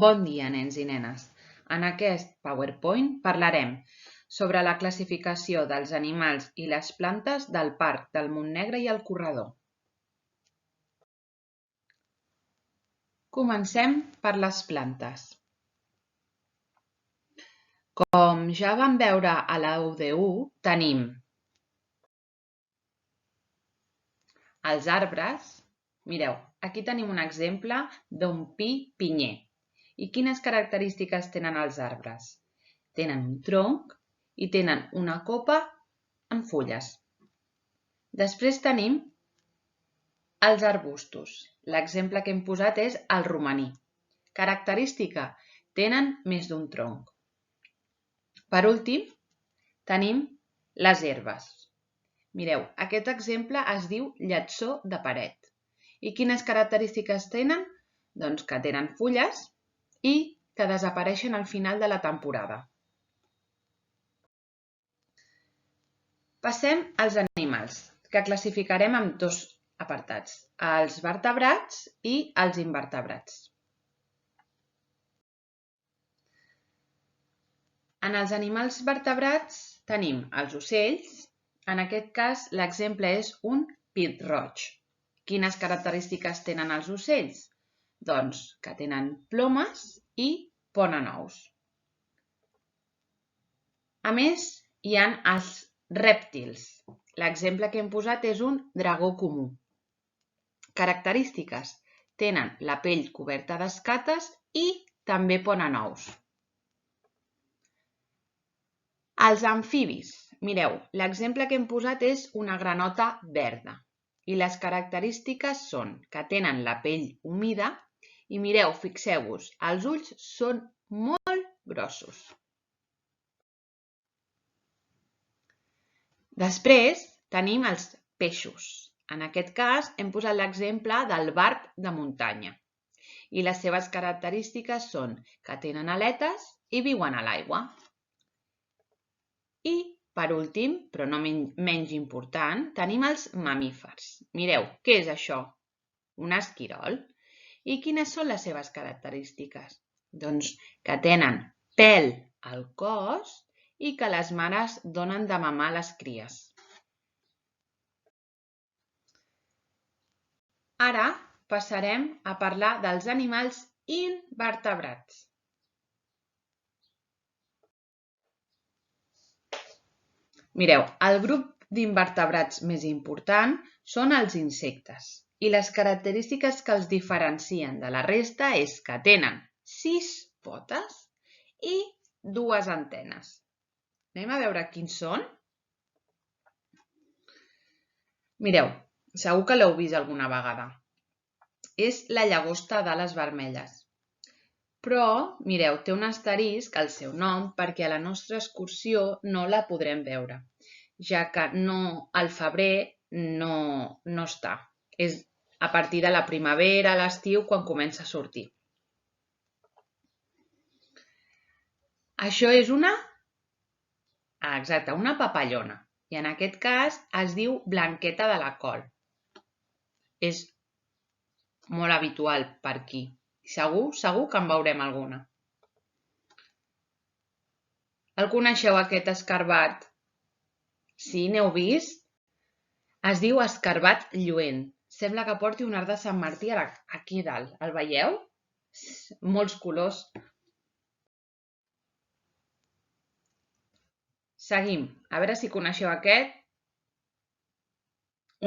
Bon dia, nens i nenes. En aquest PowerPoint parlarem sobre la classificació dels animals i les plantes del Parc del Montnegre i el Corredor. Comencem per les plantes. Com ja vam veure a la UD1, tenim els arbres. Mireu, aquí tenim un exemple d'un pi pinyer. I quines característiques tenen els arbres? Tenen un tronc i tenen una copa amb fulles. Després tenim els arbustos. L'exemple que hem posat és el romaní. Característica: tenen més d'un tronc. Per últim, tenim les herbes. Mireu, aquest exemple es diu lletsó de paret. I quines característiques tenen? Doncs que tenen fulles i que desapareixen al final de la temporada. Passem als animals, que classificarem en dos apartats, els vertebrats i els invertebrats. En els animals vertebrats tenim els ocells. En aquest cas, l'exemple és un pit-roig. Quines característiques tenen els ocells? Doncs que tenen plomes i ponen ous. A més, hi ha els rèptils. L'exemple que hem posat és un dragó comú. Característiques: tenen la pell coberta d'escates i també ponen ous. Els amfibis. Mireu, l'exemple que hem posat és una granota verda. I les característiques són que tenen la pell humida i mireu, fixeu-vos, els ulls són molt grossos. Després tenim els peixos. En aquest cas hem posat l'exemple del barb de muntanya. I les seves característiques són que tenen aletes i viuen a l'aigua. I, per últim, però no menys important, tenim els mamífers. Mireu, què és això? Un esquirol. I quines són les seves característiques? Doncs que tenen pèl al cos i que les mares donen de mamar a les cries. Ara passarem a parlar dels animals invertebrats. Mireu, el grup d'invertebrats més important són els insectes i les característiques que els diferencien de la resta és que tenen 6 potes i 2 antenes. Anem a veure quins són. Mireu, segur que l'heu vist alguna vegada. És la llagosta d'ales vermelles. Però, mireu, té un asterisc al seu nom perquè a la nostra excursió no la podrem veure, ja que al febrer no està. És a partir de la primavera, a l'estiu, quan comença a sortir. Això és una papallona. I en aquest cas es diu blanqueta de la col. És molt habitual per aquí. Segur que en veurem alguna. El coneixeu, aquest escarbat? Sí, n'heu vist? Es diu escarbat lluent. Sembla que porti un arc de Sant Martí aquí dalt. El veieu? Molts colors. Seguim. A veure si coneixeu aquest.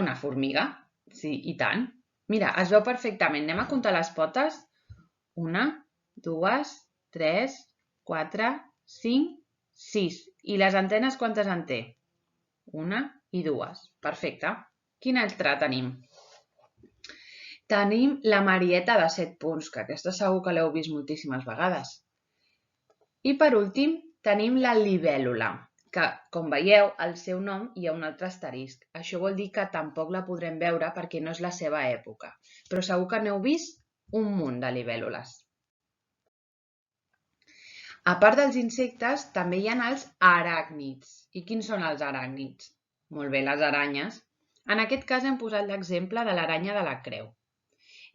Una formiga. Sí, i tant. Mira, es veu perfectament. Anem a comptar les potes. 1, 2, 3, 4, 5, 6. I les antenes quantes en té? 1 i 2. Perfecte. Quin altre tenim? Tenim la marieta de 7 punts, que aquesta segur que l'heu vist moltíssimes vegades. I per últim tenim la libèl·lula, que com veieu al seu nom hi ha un altre asterisc. Això vol dir que tampoc la podrem veure perquè no és la seva època. Però segur que n'heu vist un munt de libèl·lules. A part dels insectes, també hi ha els aràcnids. I quins són els aràcnids? Molt bé, les aranyes. En aquest cas hem posat l'exemple de l'aranya de la creu.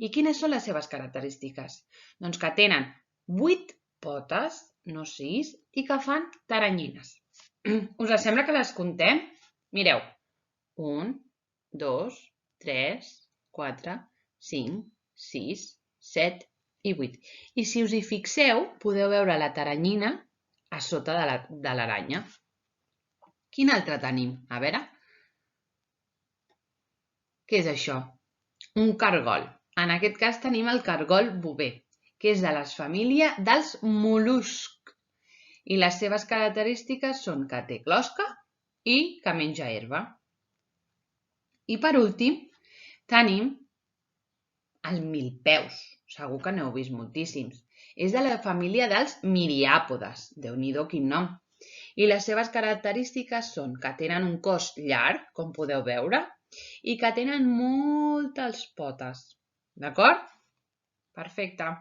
I quines són les seves característiques? Doncs que tenen 8 potes, no 6, i que fan taranyines. Us sembla que les contem? Mireu. 1, 2, 3, 4, 5, 6, 7 i 8. I si us hi fixeu, podeu veure la taranyina a sota de l'aranya. Quin altre tenim? A veure. Què és això? Un cargol. En aquest cas tenim el cargol bover, que és de la família dels mol·luscs. I les seves característiques són que té closca i que menja herba. I per últim, tenim el milpeus. Segur que n'heu vist moltíssims. És de la família dels miriàpodes. Déu-n'hi-do, quin nom. I les seves característiques són que tenen un cos llarg, com podeu veure, i que tenen moltes potes. D'acord? Perfecte.